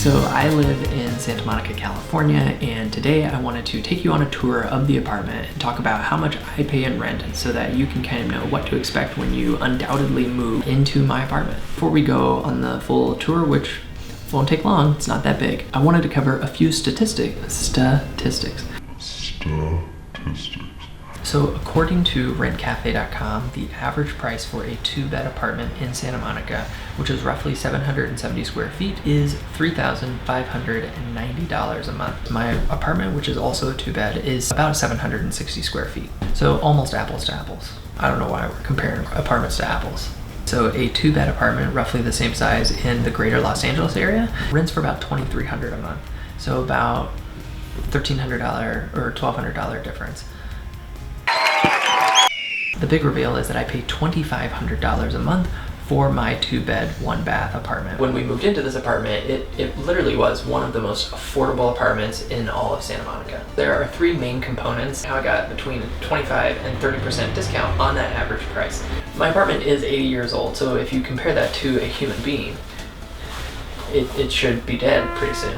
So I live in Santa Monica, California, and today I wanted to take you on a tour of the apartment and talk about how much I pay in rent so that you can kind of know what to expect when you undoubtedly move into my apartment. Before we go on the full tour, which won't take long, it's not that big, I wanted to cover a few statistics. So according to rentcafe.com, the average price for a 2-bed apartment in Santa Monica, which is roughly 770 square feet, is $3,590 a month. My apartment, which is also a 2-bed, is about 760 square feet. So almost apples to apples. I don't know why we're comparing apartments to apples. So a 2-bed apartment, roughly the same size in the greater Los Angeles area, rents for about $2,300 a month. So about $1,300 or $1,200 difference. The big reveal is that I pay $2,500 a month for my 2-bed, 1-bath apartment. When we moved into this apartment, it literally was one of the most affordable apartments in all of Santa Monica. There are 3 main components how I got between 25 and 30% discount on that average price. My apartment is 80 years old, so if you compare that to a human being, it should be dead pretty soon.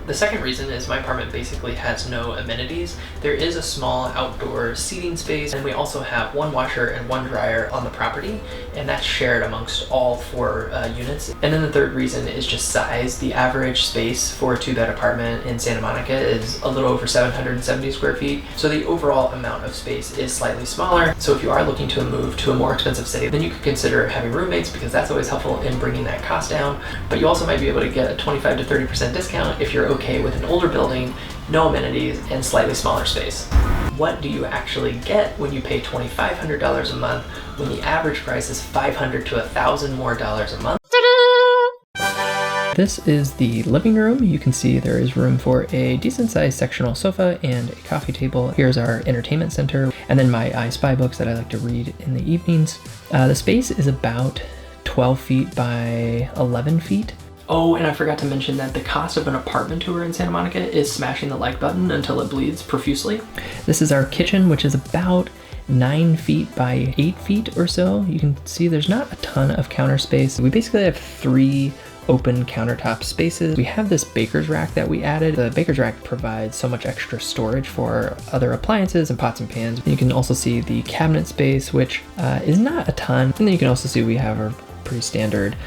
The second reason is my apartment basically has no amenities. There is a small outdoor seating space, and we also have 1 washer and 1 dryer on the property, and that's shared amongst all 4 units. And then the third reason is just size. The average space for a 2-bed apartment in Santa Monica is a little over 770 square feet, so the overall amount of space is slightly smaller. So if you are looking to move to a more expensive city, then you could consider having roommates, because that's always helpful in bringing that cost down. But you also might be able to get a 25 to 30% discount if you're okay with an older building, no amenities, and slightly smaller space. What do you actually get when you pay $2,500 a month when the average price is $500 to $1,000 more a month? This is the living room. You can see there is room for a decent sized sectional sofa and a coffee table. Here's our entertainment center, and then my I Spy books that I like to read in the evenings. The space is about 12 feet by 11 feet. Oh, and I forgot to mention that the cost of an apartment tour in Santa Monica is smashing the like button until it bleeds profusely. This is our kitchen, which is about 9 feet by 8 feet or so. You can see there's not a ton of counter space. We basically have 3 open countertop spaces. We have this baker's rack that we added. The baker's rack provides so much extra storage for other appliances and pots and pans. And you can also see the cabinet space, which is not a ton. And then you can also see we have our pretty standard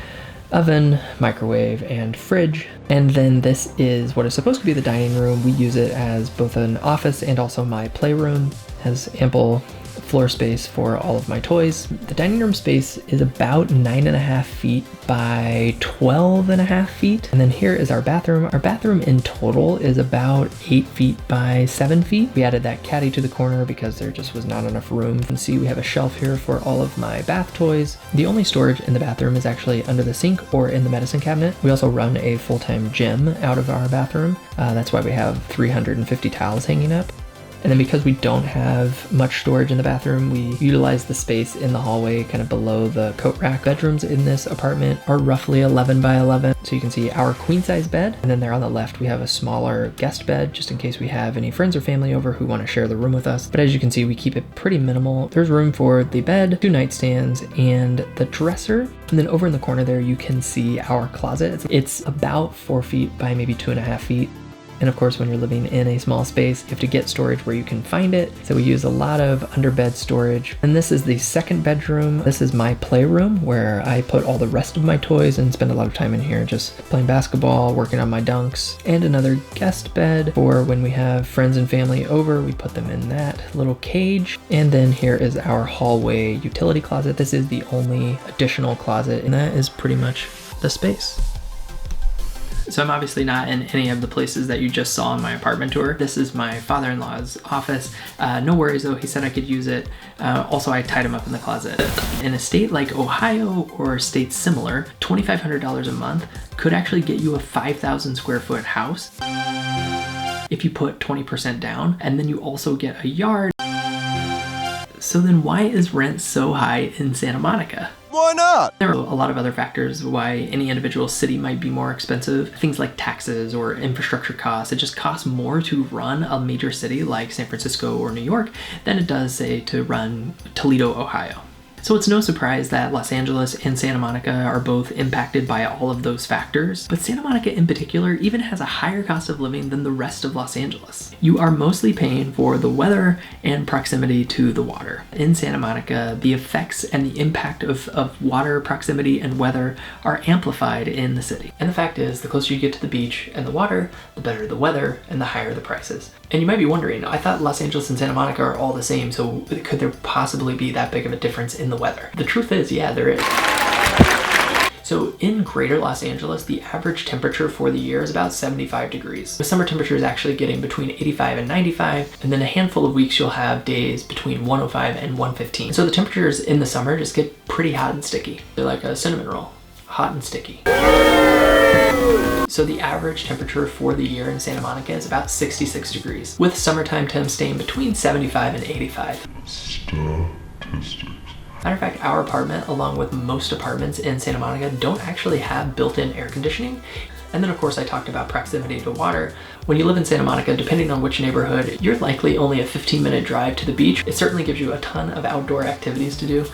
oven, microwave, and fridge. And then this is what is supposed to be the dining room. We use it as both an office and also my playroom. It has ample floor space for all of my toys. The dining room space is about 9.5 feet by 12.5 feet. And then here is our bathroom. Our bathroom in total is about 8 feet by 7 feet. We added that caddy to the corner because there just was not enough room. You can see we have a shelf here for all of my bath toys. The only storage in the bathroom is actually under the sink or in the medicine cabinet. We also run a full-time gym out of our bathroom. That's why we have 350 towels hanging up. And then because we don't have much storage in the bathroom, we utilize the space in the hallway kind of below the coat rack. Bedrooms in this apartment are roughly 11 by 11. So you can see our queen size bed. And then there on the left, we have a smaller guest bed just in case we have any friends or family over who want to share the room with us. But as you can see, we keep it pretty minimal. There's room for the bed, 2 nightstands, and the dresser. And then over in the corner there, you can see our closet. It's about 4 feet by maybe 2.5 feet. And of course, when you're living in a small space, you have to get storage where you can find it. So we use a lot of under bed storage. And this is the second bedroom. This is my playroom where I put all the rest of my toys and spend a lot of time in here just playing basketball, working on my dunks. And another guest bed for when we have friends and family over, we put them in that little cage. And then here is our hallway utility closet. This is the only additional closet, and that is pretty much the space. So I'm obviously not in any of the places that you just saw in my apartment tour. This is my father-in-law's office. No worries though, he said I could use it. Also, I tied him up in the closet. In a state like Ohio or states similar, $2,500 a month could actually get you a 5,000 square foot house if you put 20% down, and then you also get a yard. So then why is rent so high in Santa Monica? Why not? There are a lot of other factors why any individual city might be more expensive. Things like taxes or infrastructure costs. It just costs more to run a major city like San Francisco or New York than it does, say, to run Toledo, Ohio. So it's no surprise that Los Angeles and Santa Monica are both impacted by all of those factors, but Santa Monica in particular even has a higher cost of living than the rest of Los Angeles. You are mostly paying for the weather and proximity to the water. In Santa Monica, the effects and the impact of water, proximity, and weather are amplified in the city. And the fact is, the closer you get to the beach and the water, the better the weather and the higher the prices. And you might be wondering, I thought Los Angeles and Santa Monica are all the same, so could there possibly be that big of a difference in the weather? The truth is, yeah, there is. So in greater Los Angeles, the average temperature for the year is about 75 degrees. With summer temperatures actually getting between 85 and 95, and then a handful of weeks you'll have days between 105 and 115. So the temperatures in the summer just get pretty hot and sticky. They're like a cinnamon roll, hot and sticky. So the average temperature for the year in Santa Monica is about 66 degrees, with summertime temps staying between 75 and 85. Statistics. Matter of fact, our apartment, along with most apartments in Santa Monica, don't actually have built-in air conditioning. And then of course I talked about proximity to water. When you live in Santa Monica, depending on which neighborhood, you're likely only a 15-minute drive to the beach. It certainly gives you a ton of outdoor activities to do.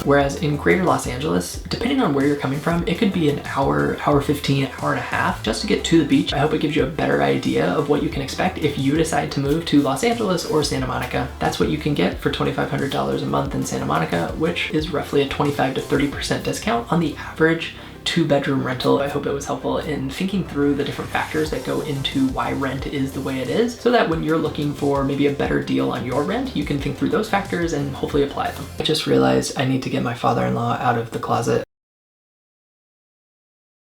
Whereas in greater Los Angeles, depending on where you're coming from, it could be an hour, hour 15, hour and a half just to get to the beach. I hope it gives you a better idea of what you can expect if you decide to move to Los Angeles or Santa Monica. That's what you can get for $2,500 a month in Santa Monica, which is roughly a 25 to 30% discount on the average 2-bedroom rental. I hope it was helpful in thinking through the different factors that go into why rent is the way it is, so that when you're looking for maybe a better deal on your rent, you can think through those factors and hopefully apply them. I just realized I need to get my father-in-law out of the closet.